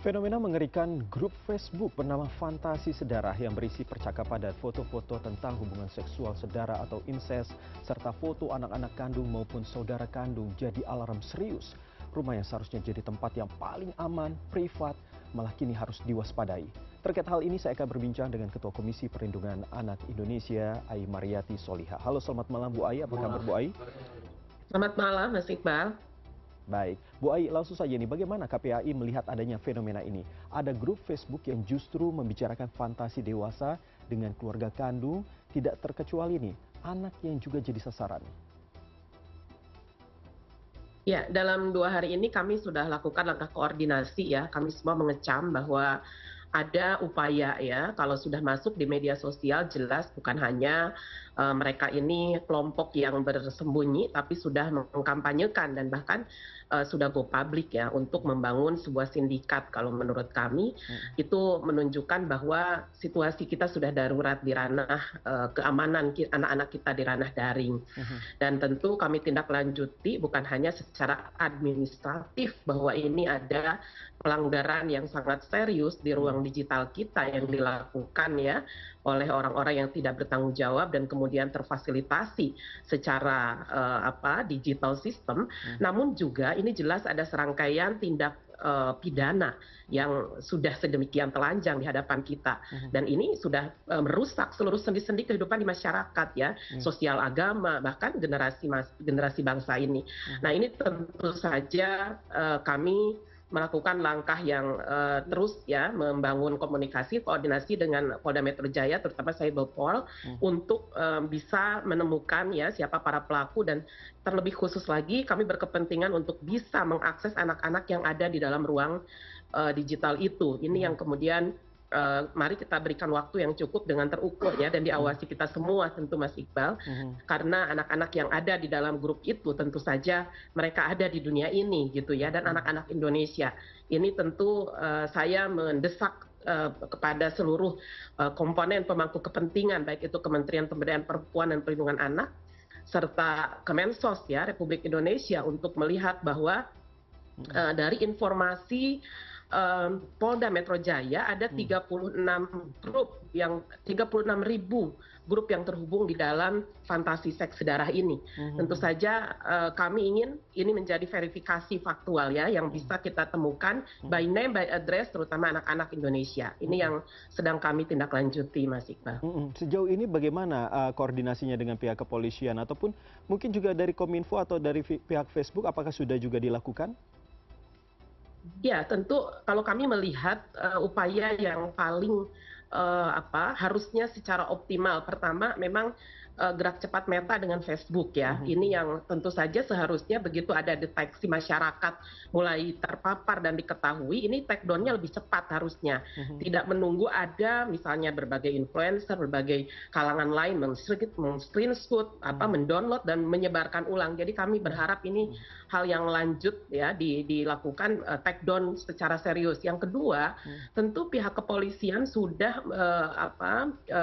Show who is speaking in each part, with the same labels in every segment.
Speaker 1: Fenomena mengerikan grup Facebook bernama Fantasi Sedarah yang berisi percakapan dan foto-foto tentang hubungan seksual sedara atau incest, serta foto anak-anak kandung maupun saudara kandung jadi alarm serius. Rumah yang seharusnya jadi tempat yang paling aman, privat, malah kini harus diwaspadai. Terkait hal ini saya akan berbincang dengan Ketua Komisi Perlindungan Anak Indonesia, Ai Mariati Soliha. Halo, selamat malam Bu Ai, apa kabar Bu Ai?
Speaker 2: Selamat malam, Mas Iqbal.
Speaker 1: Baik, Bu Ai, langsung saja nih, bagaimana KPAI melihat adanya fenomena ini? Ada grup Facebook yang justru membicarakan fantasi dewasa dengan keluarga kandung, tidak terkecuali nih, anak yang juga jadi sasaran.
Speaker 2: Ya, dalam 2 hari ini kami sudah lakukan langkah koordinasi ya. Kami semua mengecam bahwa ada upaya ya, kalau sudah masuk di media sosial jelas bukan hanya mereka ini kelompok yang bersembunyi, tapi sudah mengkampanyekan dan bahkan sudah go public ya untuk membangun sebuah sindikat. Kalau menurut kami itu menunjukkan bahwa situasi kita sudah darurat di ranah keamanan anak-anak kita di ranah daring. Dan tentu kami tindak lanjuti bukan hanya secara administratif bahwa ini ada pelanggaran yang sangat serius di ruang digital kita yang dilakukan ya oleh orang-orang yang tidak bertanggung jawab dan kemudian terfasilitasi secara digital system, namun juga ini jelas ada serangkaian tindak pidana yang sudah sedemikian telanjang di hadapan kita, dan ini sudah merusak seluruh sendi-sendi kehidupan di masyarakat ya, sosial, agama, bahkan generasi bangsa ini. Nah, ini tentu saja kami melakukan langkah yang terus ya, membangun komunikasi koordinasi dengan Polda Metro Jaya, terutama Cyberpol, untuk bisa menemukan ya siapa para pelaku, dan terlebih khusus lagi kami berkepentingan untuk bisa mengakses anak-anak yang ada di dalam ruang digital itu. Ini yang kemudian mari kita berikan waktu yang cukup dengan terukur ya, dan diawasi kita semua tentu Mas Iqbal, karena anak-anak yang ada di dalam grup itu tentu saja mereka ada di dunia ini gitu ya, dan anak-anak Indonesia ini tentu saya mendesak kepada seluruh komponen pemangku kepentingan, baik itu Kementerian Pemberdayaan Perempuan dan Perlindungan Anak serta Kemensos ya Republik Indonesia, untuk melihat bahwa dari informasi Polda Metro Jaya ada 36 ribu grup yang terhubung di dalam fantasi seks sedarah ini. Tentu saja kami ingin ini menjadi verifikasi faktual ya, yang bisa kita temukan by name, by address, terutama anak-anak Indonesia. Ini yang sedang kami tindak lanjuti, Mas Iqbal.
Speaker 1: Sejauh ini bagaimana koordinasinya dengan pihak kepolisian ataupun mungkin juga dari Kominfo atau dari pihak Facebook, apakah sudah juga dilakukan?
Speaker 2: Ya, tentu kalau kami melihat upaya yang paling harusnya secara optimal, pertama memang gerak cepat Meta dengan Facebook ya. Ini yang tentu saja seharusnya begitu ada deteksi masyarakat mulai terpapar dan diketahui, ini take down-nya lebih cepat harusnya. Tidak menunggu ada misalnya berbagai influencer, berbagai kalangan lain men-screenshot, mendownload dan menyebarkan ulang. Jadi kami berharap ini hal yang lanjut ya, dilakukan take down secara serius. Yang kedua, tentu pihak kepolisian sudah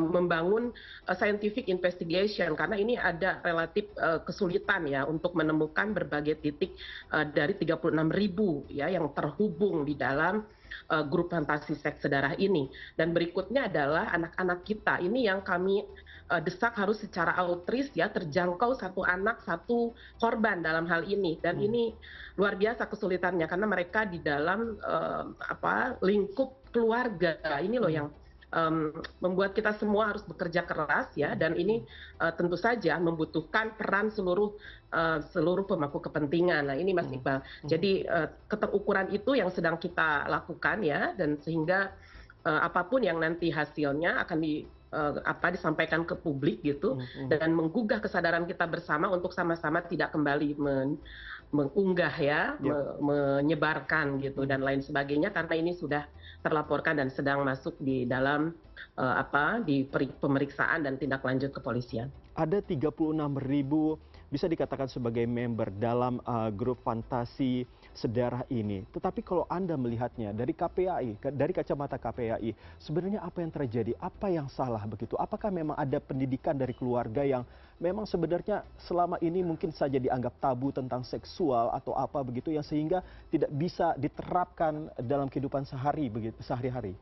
Speaker 2: membangun scientific investigation, karena ini ada relatif kesulitan ya untuk menemukan berbagai titik dari 36 ribu ya yang terhubung di dalam grup fantasi seks sedarah ini. Dan berikutnya adalah anak-anak kita ini yang kami desak harus secara outreach ya, terjangkau satu anak satu korban dalam hal ini, dan ini luar biasa kesulitannya karena mereka di dalam lingkup keluarga ini loh yang membuat kita semua harus bekerja keras ya, dan ini tentu saja membutuhkan peran seluruh pemangku kepentingan. Nah, ini Mas Iqbal. Jadi keterukuran itu yang sedang kita lakukan ya, dan sehingga apapun yang nanti hasilnya akan disampaikan ke publik gitu, dan menggugah kesadaran kita bersama untuk sama-sama tidak kembali mengunggah ya, menyebarkan gitu dan lain sebagainya, karena ini sudah terlaporkan dan sedang masuk di dalam di pemeriksaan dan tindak lanjut kepolisian.
Speaker 1: Ada 36 ribu bisa dikatakan sebagai member dalam grup fantasi sedarah ini. Tetapi kalau Anda melihatnya dari KPAI, dari kacamata KPAI, sebenarnya apa yang terjadi? Apa yang salah begitu? Apakah memang ada pendidikan dari keluarga yang memang sebenarnya selama ini mungkin saja dianggap tabu tentang seksual atau apa begitu yang sehingga tidak bisa diterapkan dalam kehidupan sehari-hari?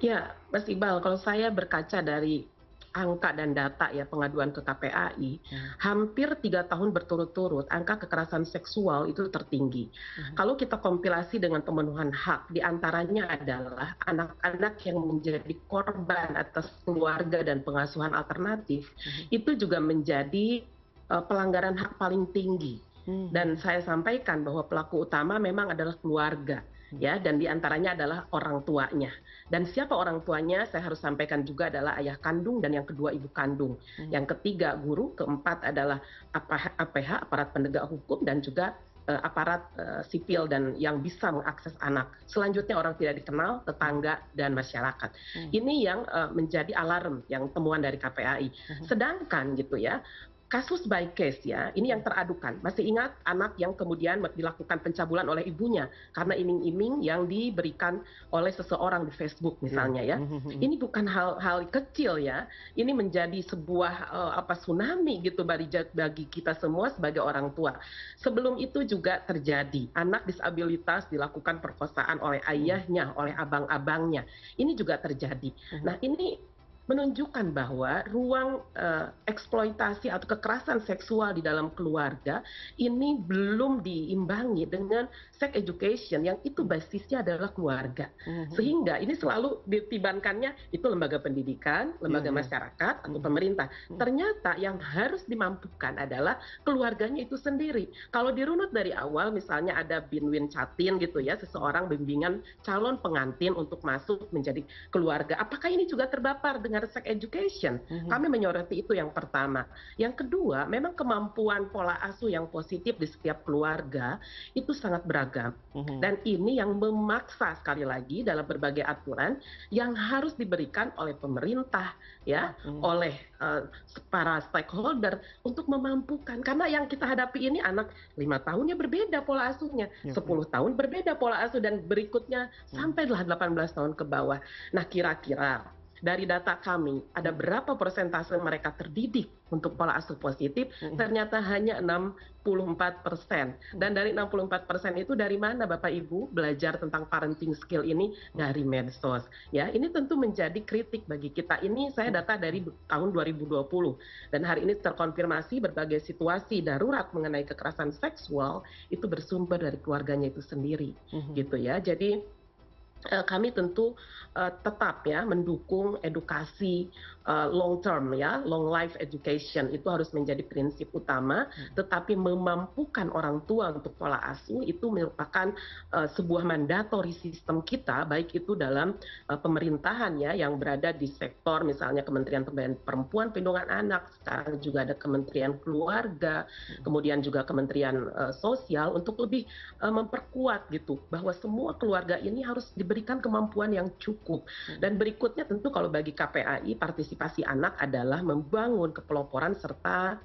Speaker 2: Ya, Mas Iqbal, kalau saya berkaca dari angka dan data ya pengaduan ke KPAI,
Speaker 1: Mhm,
Speaker 2: hampir 3 tahun berturut-turut angka kekerasan seksual itu tertinggi.
Speaker 1: mhm,
Speaker 2: Kalau kita kompilasi dengan pemenuhan hak, diantaranya adalah anak-anak yang menjadi korban atas keluarga dan pengasuhan alternatif,
Speaker 1: mhm,
Speaker 2: itu juga menjadi pelanggaran hak paling tinggi. Dan
Speaker 1: mhm,
Speaker 2: saya sampaikan bahwa pelaku utama memang adalah keluarga,
Speaker 1: mhm,
Speaker 2: ya, dan diantaranya adalah orang tuanya. Dan siapa orang tuanya, saya harus sampaikan juga adalah ayah kandung dan yang kedua ibu kandung.
Speaker 1: mhm,
Speaker 2: Yang ketiga guru, keempat adalah APH, aparat penegak hukum, dan juga aparat sipil dan yang bisa mengakses anak. Selanjutnya orang tidak dikenal,
Speaker 1: mhm,
Speaker 2: tetangga, dan masyarakat.
Speaker 1: mhm,
Speaker 2: Ini yang menjadi alarm yang temuan dari KPAI.
Speaker 1: mhm,
Speaker 2: Sedangkan gitu ya, kasus by case ya, ini yang teradukan. Masih ingat anak yang kemudian dilakukan pencabulan oleh ibunya karena iming-iming yang diberikan oleh seseorang di Facebook
Speaker 1: iya,
Speaker 2: misalnya ya.
Speaker 1: mhm, mhm,
Speaker 2: Ini bukan hal-hal kecil ya. Ini menjadi sebuah tsunami gitu bagi kita semua sebagai orang tua. Sebelum itu juga terjadi anak disabilitas dilakukan perkosaan oleh
Speaker 1: mhm,
Speaker 2: ayahnya, oleh abang-abangnya. Ini juga terjadi.
Speaker 1: mhm,
Speaker 2: Nah, ini menunjukkan bahwa ruang eksploitasi atau kekerasan seksual di dalam keluarga ini belum diimbangi dengan sex education yang itu
Speaker 1: mhm,
Speaker 2: basisnya adalah keluarga.
Speaker 1: mhm, mhm,
Speaker 2: Sehingga ini selalu ditibankannya itu lembaga pendidikan,
Speaker 1: iya,
Speaker 2: lembaga
Speaker 1: iya,
Speaker 2: masyarakat, atau
Speaker 1: mhm,
Speaker 2: pemerintah.
Speaker 1: mhm,
Speaker 2: Ternyata yang harus dimampukan adalah keluarganya itu sendiri. Kalau dirunut dari awal misalnya ada Binwin Catin gitu ya,
Speaker 1: mhm,
Speaker 2: seseorang bimbingan calon pengantin untuk masuk menjadi keluarga. Apakah ini juga terpapar dengan sex education?
Speaker 1: mhm,
Speaker 2: Kami menyoroti itu yang pertama. Yang kedua, memang kemampuan pola asuh yang positif di setiap keluarga itu sangat beragam.
Speaker 1: mhm,
Speaker 2: Dan ini yang memaksa sekali lagi dalam berbagai aturan yang harus diberikan oleh pemerintah ya,
Speaker 1: mhm,
Speaker 2: oleh para stakeholder untuk memampukan. Karena yang kita hadapi ini anak 5 tahunnya berbeda pola asuhnya,
Speaker 1: iya, iya,
Speaker 2: 10 tahun berbeda pola asuh dan berikutnya
Speaker 1: mhm,
Speaker 2: sampai 18 tahun ke bawah. Nah, kira-kira dari data kami, ada
Speaker 1: mhm,
Speaker 2: berapa persentase mereka terdidik untuk pola asuh positif?
Speaker 1: mhm,
Speaker 2: Ternyata hanya 64%.
Speaker 1: mhm,
Speaker 2: Dan dari 64% itu dari mana Bapak Ibu belajar tentang parenting skill ini?
Speaker 1: mhm,
Speaker 2: Dari medsos. Ya, ini tentu menjadi kritik bagi kita. Ini saya
Speaker 1: mhm,
Speaker 2: data dari tahun 2020. Dan hari ini terkonfirmasi berbagai situasi darurat mengenai kekerasan seksual itu bersumber dari keluarganya itu sendiri.
Speaker 1: mhm,
Speaker 2: Gitu ya. Jadi kami tentu tetap ya mendukung edukasi long term ya, long life education itu harus menjadi prinsip utama,
Speaker 1: mhm,
Speaker 2: tetapi memampukan orang tua untuk pola asuh itu merupakan sebuah mandatory sistem kita, baik itu dalam pemerintahan ya yang berada di sektor misalnya Kementerian Pemberdayaan Perempuan, Perlindungan Anak, sekarang juga ada Kementerian Keluarga,
Speaker 1: mhm,
Speaker 2: kemudian juga Kementerian Sosial untuk lebih memperkuat gitu bahwa semua keluarga ini harus diberikan kemampuan yang cukup.
Speaker 1: mhm,
Speaker 2: Dan berikutnya tentu kalau bagi KPAI partisipasi anak adalah membangun kepeloporan serta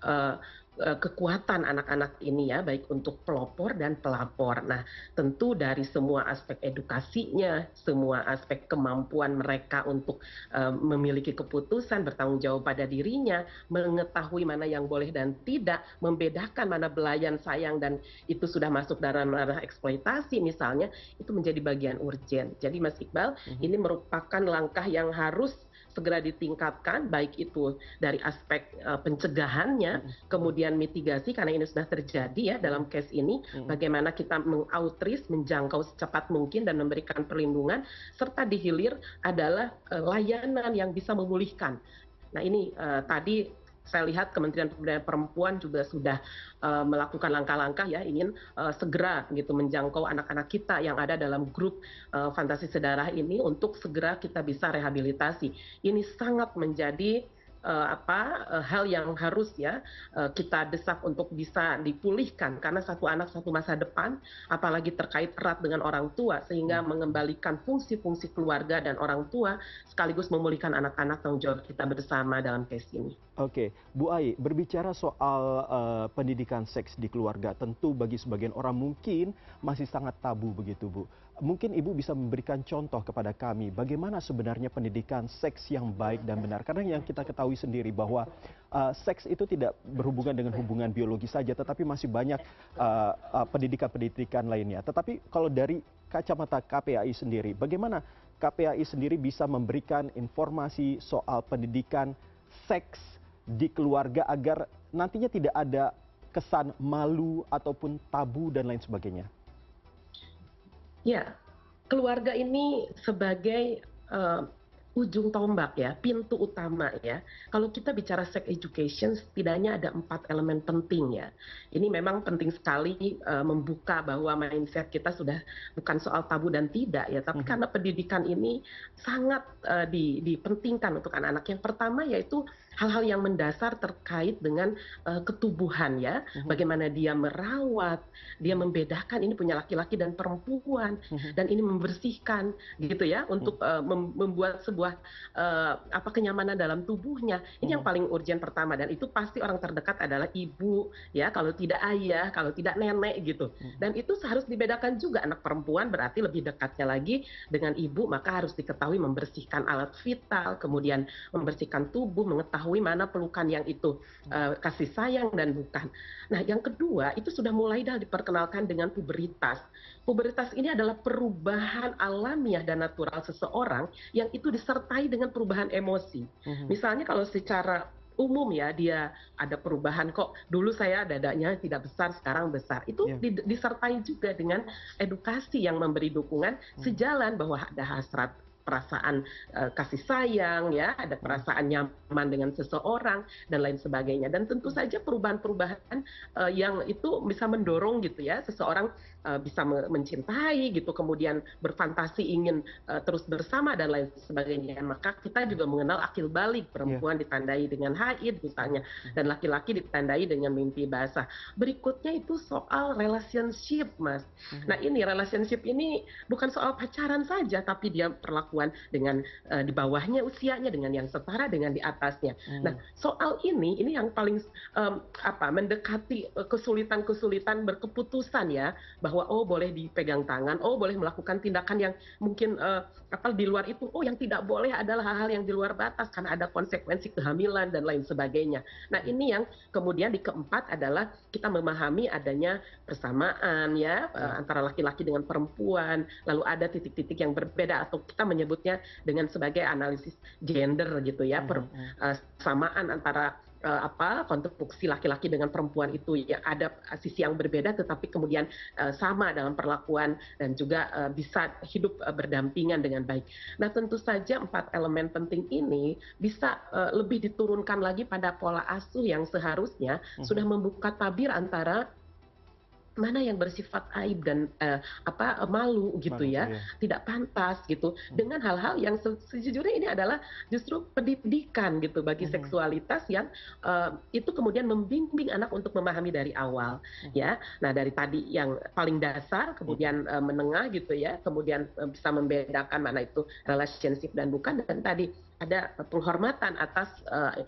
Speaker 2: eh, kekuatan anak-anak ini ya, baik untuk pelopor dan pelapor. Nah, tentu dari semua aspek edukasinya, semua aspek kemampuan mereka untuk memiliki keputusan, bertanggung jawab pada dirinya, mengetahui mana yang boleh dan tidak, membedakan mana belayan sayang dan itu sudah masuk dalam ranah eksploitasi misalnya, itu menjadi bagian urgen. Jadi Mas Iqbal,
Speaker 1: mhm,
Speaker 2: ini merupakan langkah yang harus segera ditingkatkan, baik itu dari aspek pencegahannya,
Speaker 1: mhm, mhm,
Speaker 2: kemudian mitigasi karena ini sudah terjadi ya
Speaker 1: mhm,
Speaker 2: dalam case ini,
Speaker 1: mhm.
Speaker 2: bagaimana kita mengoutreach, menjangkau secepat mungkin dan memberikan perlindungan, serta di hilir adalah layanan yang bisa memulihkan. Nah ini tadi saya lihat Kementerian Pemberdayaan Perempuan juga sudah melakukan langkah-langkah ya ingin segera gitu menjangkau anak-anak kita yang ada dalam grup fantasi sedarah ini untuk segera kita bisa rehabilitasi. Ini sangat menjadi hal yang harus ya kita desak untuk bisa dipulihkan karena satu anak satu masa depan apalagi terkait erat dengan orang tua sehingga
Speaker 1: Mhm, mhm.
Speaker 2: mengembalikan fungsi-fungsi keluarga dan orang tua sekaligus memulihkan anak-anak tanggung jawab kita bersama dalam case ini.
Speaker 1: Oke, Bu Ai, berbicara soal pendidikan seks di keluarga, tentu bagi sebagian orang mungkin masih sangat tabu begitu, Bu. Mungkin Ibu bisa memberikan contoh kepada kami bagaimana sebenarnya pendidikan seks yang baik dan benar. Karena yang kita ketahui sendiri bahwa seks itu tidak berhubungan dengan hubungan biologi saja, tetapi masih banyak pendidikan-pendidikan lainnya. Tetapi kalau dari kacamata KPAI sendiri, bagaimana KPAI sendiri bisa memberikan informasi soal pendidikan seks di keluarga agar nantinya tidak ada kesan malu ataupun tabu dan lain sebagainya.
Speaker 2: Ya, keluarga ini sebagai ujung tombak ya, pintu utama ya. Kalau kita bicara sex education, setidaknya ada 4 elemen penting ya. Ini memang penting sekali membuka bahwa mindset kita sudah bukan soal tabu dan tidak ya, tapi karena pendidikan ini sangat dipentingkan untuk anak-anak. Yang pertama yaitu hal-hal yang mendasar terkait dengan ketubuhan ya, bagaimana dia merawat, dia membedakan ini punya laki-laki dan perempuan, dan ini membersihkan gitu ya, untuk membuat sebuah kenyamanan dalam tubuhnya. Ini yang paling urgent pertama, dan itu pasti orang terdekat adalah ibu ya, kalau tidak ayah, kalau tidak nenek gitu. Dan itu harus dibedakan juga, anak perempuan berarti lebih dekatnya lagi dengan ibu, maka harus diketahui membersihkan alat vital, kemudian membersihkan tubuh, mengetahui mana pelukan yang itu kasih sayang dan bukan. Nah, yang kedua itu sudah mulai diperkenalkan dengan puberitas. Puberitas ini adalah perubahan alamiah dan natural seseorang yang itu disertai dengan perubahan emosi. Misalnya kalau secara umum ya, dia ada perubahan, kok dulu saya dadanya tidak besar sekarang besar, itu disertai juga dengan edukasi yang memberi dukungan sejalan bahwa ada hasrat perasaan kasih sayang ya, ada perasaan nyaman dengan seseorang dan lain sebagainya. Dan tentu saja perubahan-perubahan yang itu bisa mendorong gitu ya, seseorang bisa mencintai gitu, kemudian berfantasi ingin terus bersama dan lain sebagainya. Maka kita juga mengenal akil balik, perempuan ditandai dengan haid misalnya, dan laki-laki ditandai dengan mimpi basah. Berikutnya itu soal relationship, Mas. Nah, ini relationship ini bukan soal pacaran saja, tapi dia perlakuan dengan di bawahnya usianya, dengan yang setara, dengan di atasnya. Nah, soal ini yang paling mendekati kesulitan-kesulitan berkeputusan ya, bahwa boleh dipegang tangan, boleh melakukan tindakan yang mungkin di luar itu, yang tidak boleh adalah hal-hal yang di luar batas karena ada konsekuensi kehamilan dan lain sebagainya. Nah, ini yang kemudian di keempat adalah kita memahami adanya persamaan ya, antara laki-laki dengan perempuan, lalu ada titik-titik yang berbeda atau kita menyebutnya dengan sebagai analisis gender gitu ya, persamaan antara konstruksi laki-laki dengan perempuan itu ya, ada sisi yang berbeda tetapi kemudian sama dalam perlakuan dan juga bisa hidup berdampingan dengan baik. Nah, tentu saja 4 elemen penting ini bisa lebih diturunkan lagi pada pola asuh yang seharusnya sudah membuka tabir antara mana yang bersifat aib dan malu gitu ya, tidak pantas gitu, dengan hal-hal yang sejujurnya ini adalah justru pendidikan gitu bagi seksualitas yang itu kemudian membimbing anak untuk memahami dari awal ya. Nah, dari tadi yang paling dasar, kemudian menengah gitu ya, kemudian bisa membedakan mana itu relationship dan bukan, dan tadi ada penghormatan atas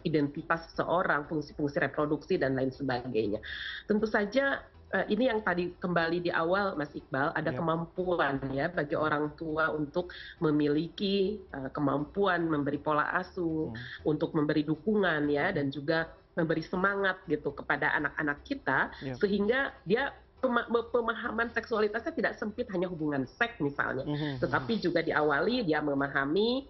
Speaker 2: identitas seseorang, fungsi-fungsi reproduksi dan lain sebagainya. Tentu saja ini yang tadi kembali di awal, Mas Iqbal, ada kemampuan ya bagi orang tua untuk memiliki kemampuan memberi pola asuh, untuk memberi dukungan ya, dan juga memberi semangat gitu kepada anak-anak kita, sehingga dia pemahaman seksualitasnya tidak sempit hanya hubungan seks misalnya, tetapi juga diawali dia memahami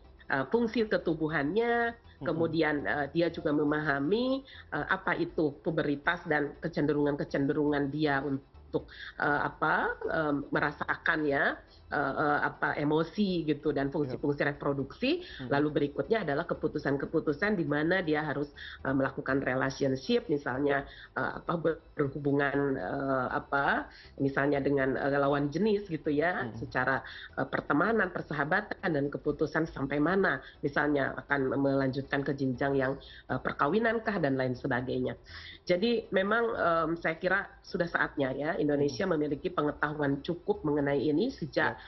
Speaker 2: fungsi ketubuhannya, kemudian dia juga memahami apa itu puberitas dan kecenderungan-kecenderungan dia untuk merasakan ya emosi gitu dan fungsi-fungsi reproduksi. Lalu berikutnya adalah keputusan-keputusan di mana dia harus melakukan relationship, misalnya berhubungan misalnya dengan lawan jenis gitu ya, secara pertemanan, persahabatan, dan keputusan sampai mana misalnya akan melanjutkan ke jenjang yang perkawinankah dan lain sebagainya. Jadi memang saya kira sudah saatnya ya Indonesia memiliki pengetahuan cukup mengenai ini sejak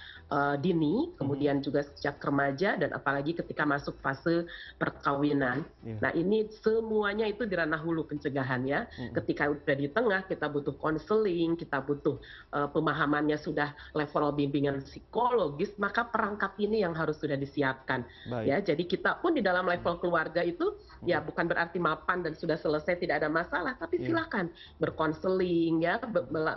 Speaker 2: dini, kemudian juga sejak remaja, dan apalagi ketika masuk fase perkawinan. Nah, ini semuanya itu di ranah hulu pencegahan ya. Ketika udah di tengah, kita butuh konseling, kita butuh pemahamannya sudah level bimbingan psikologis, maka perangkat ini yang harus sudah disiapkan. Ya, jadi kita pun di dalam level keluarga itu ya bukan berarti mapan dan sudah selesai tidak ada masalah, tapi silakan berkonseling ya,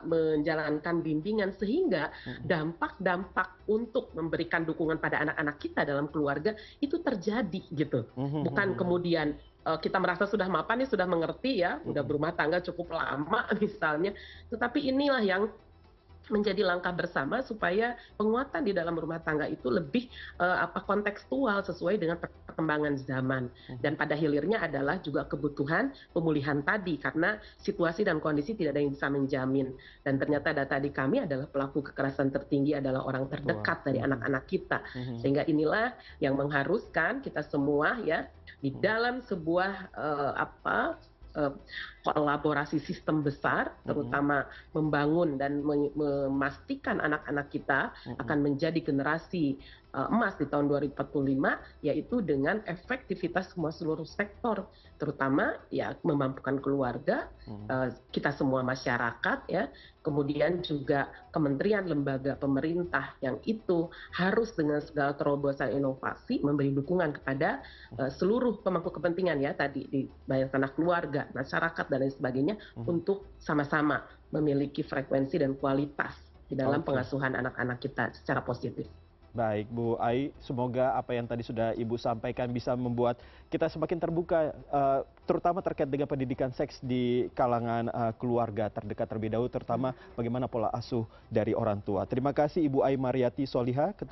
Speaker 2: menjalankan bimbingan sehingga dampak-dampak untuk memberikan dukungan pada anak-anak kita dalam keluarga itu terjadi gitu. Bukan kemudian kita merasa sudah mapan nih, sudah mengerti ya, udah berumah tangga cukup lama misalnya, tetapi inilah yang menjadi langkah bersama supaya penguatan di dalam rumah tangga itu lebih kontekstual sesuai dengan perkembangan zaman, dan pada hilirnya adalah juga kebutuhan pemulihan tadi, karena situasi dan kondisi tidak ada yang bisa menjamin, dan ternyata data di kami adalah pelaku kekerasan tertinggi adalah orang terdekat dari anak-anak kita, sehingga inilah yang mengharuskan kita semua ya di dalam sebuah kolaborasi sistem besar, terutama membangun dan memastikan anak-anak kita akan menjadi generasi emas di tahun 2045, yaitu dengan efektivitas semua seluruh sektor, terutama ya memampukan keluarga, kita semua masyarakat ya, kemudian juga kementerian, lembaga pemerintah yang itu harus dengan segala terobosan inovasi memberi dukungan kepada seluruh pemangku kepentingan ya tadi di banyak tanah keluarga, masyarakat dan lain sebagainya, untuk sama-sama memiliki frekuensi dan kualitas di dalam pengasuhan anak-anak kita secara positif.
Speaker 1: Baik, Bu Ai, semoga apa yang tadi sudah Ibu sampaikan bisa membuat kita semakin terbuka, terutama terkait dengan pendidikan seks di kalangan keluarga terdekat terlebih dahulu, terutama bagaimana pola asuh dari orang tua. Terima kasih Ibu Ai Mariati Soliha,